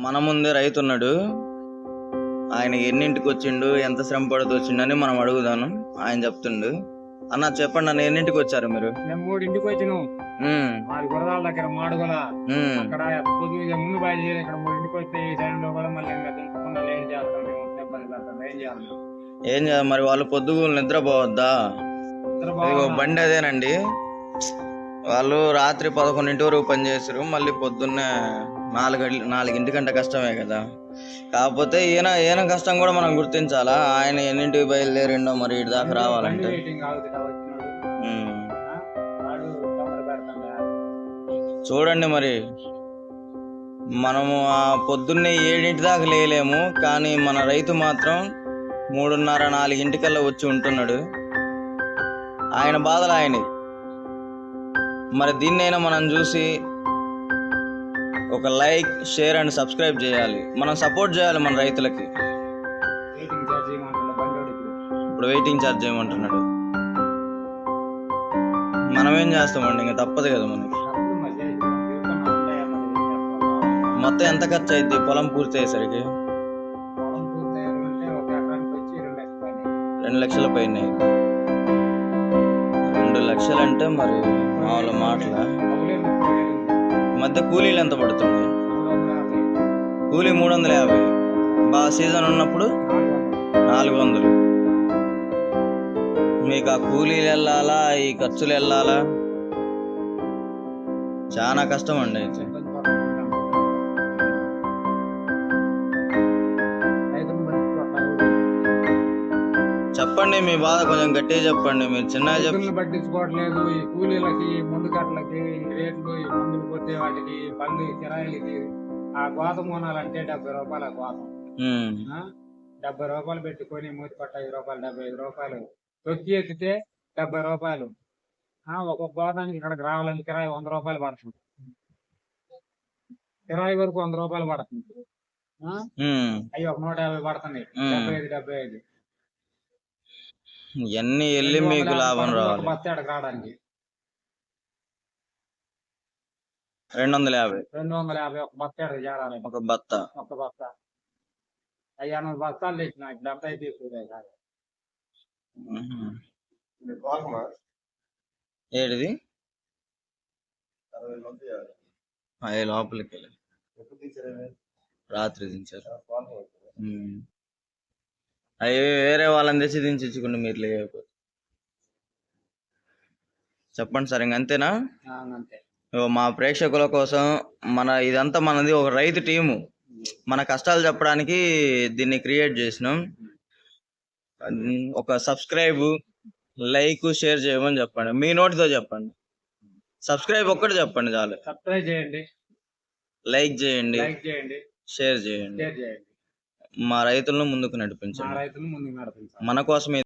మన ముందే రైతు ఉన్నాడు. ఆయన ఎన్నింటికి వచ్చిండు, ఎంత శ్రమ పడుతూ వచ్చిండని మనం అడుగుదాను. ఆయన చెప్తుండు. అన్న చెప్పండి అన్న, ఎన్నింటికి వచ్చారు మీరు? మేము 3ంటికి వచ్చినాం. మాది గురదాల దగ్గర మాడుగుల. అక్కడ పొద్దుగా ముందు బయలుదేరి ఇక్కడ 3ంటికి వస్తే ఈ టైంలో కూడా మళ్ళీ ఇంకా దింపకుండా లేట్ చేస్తాం. మేము ఇబ్బంది పడతాం. ఏం చేయాలి? ఏం చేయాలి మరి? వాళ్ళు పొద్దుగూలు నిద్రపోవద్దా? బండి అదేనండి. వాళ్ళు రాత్రి 11 వరకు పనిచేస్తారు, మళ్ళీ పొద్దున్నే 4 కష్టమే కదా. కాకపోతే ఈయన కష్టం కూడా మనం గుర్తించాలా. ఆయన ఎన్నింటికి బయలుదేరిండో మరి ఇటు దాకా రావాలంటే. చూడండి మరి, మనము ఆ పొద్దున్నే 7 దాకా లేలేము, కానీ మన రైతు మాత్రం 3:30, 4 వచ్చి ఉంటున్నాడు. ఆయన బాధలు ఆయన. మరి దీన్నైనా మనం చూసి ఒక లైక్, షేర్ అండ్ సబ్స్క్రైబ్ చేయాలి. మనం సపోర్ట్ చేయాలి మన రైతులకి. ఇప్పుడు వెయిటింగ్ ఛార్జ్ చేయమంటున్నాడు. మనం ఏం చేస్తామండి, ఇంకా తప్పదు కదా మనకి. మొత్తం ఎంత ఖర్చు అయింది పొలం పూర్తి అయ్యేసరికి? 2 లక్షల పైన. 2 లక్షలు అంటే మరి మామూలు మాటల. మధ్య కూలీలు ఎంత పడుతుంది? కూలీ 350. బాగా సీజన్ ఉన్నప్పుడు 400. మీకు ఆ కూలీలు వెళ్ళాలా, ఈ ఖర్చులు వెళ్ళాలా, చాలా కష్టం అండి. అయితే చెప్పండి మీ బాధ, కొంచెం గట్టిగా చెప్పండి. మీరు చిన్నగా పట్టించుకోవట్లేదు. ఈ కూలీలకి, ముందు కట్టలకి రేట్లు, ఈ మందులు కొట్టే వాటికి, బండ్లు కిరాయిలకి. ఆ గోతం కొనాలంటే 70 రూపాయలు. ఆ గోతం 70 రూపాయలు పెట్టుకొని మూతి పట్ట 5 రూపాయలు, 75 రూపాయలు. తొక్కి ఎత్తితే 70 రూపాయలు. ఒక్కొక్క గోతానికి ఇక్కడికి రావాలంటే కిరాయి 100 రూపాయలు పడుతుంది. కిరాయి వరకు 100 రూపాయలు పడుతుంది. అవి ఒక 150 పడుతున్నాయి. 75. ఇవన్నీ వెళ్ళి మీకు లాభం రావాలి. బస్తాడికి రావడానికి 250 ఒక బస్తాడికి చేరాలి. ఒక బత్త. 500 బస్తాలు తెచ్చిన. ఇప్పుడు ఎంత అయితే ఏడిది లోపలికి వెళ్ళి రాత్రి దించారు. అవి వేరే వాళ్ళని తెచ్చి దించుకోండి మీరు. లేకపోతే చెప్పండి సార్, ఇంక అంతేనా? మా ప్రేక్షకుల కోసం ఇదంతా మనది ఒక రైతు టీము. మన కష్టాలు చెప్పడానికి దీన్ని క్రియేట్ చేసినాం. ఒక సబ్స్క్రైబ్, లైక్, షేర్ చేయమని చెప్పండి. మీ నోటితో చెప్పండి. సబ్స్క్రైబ్ ఒక్కటి చెప్పండి చాలు. సబ్స్క్రైబ్ చేయండి, లైక్ చేయండి, షేర్ చేయండి. మా రైతులను ముందుకు నడిపించండి. మన కోసమే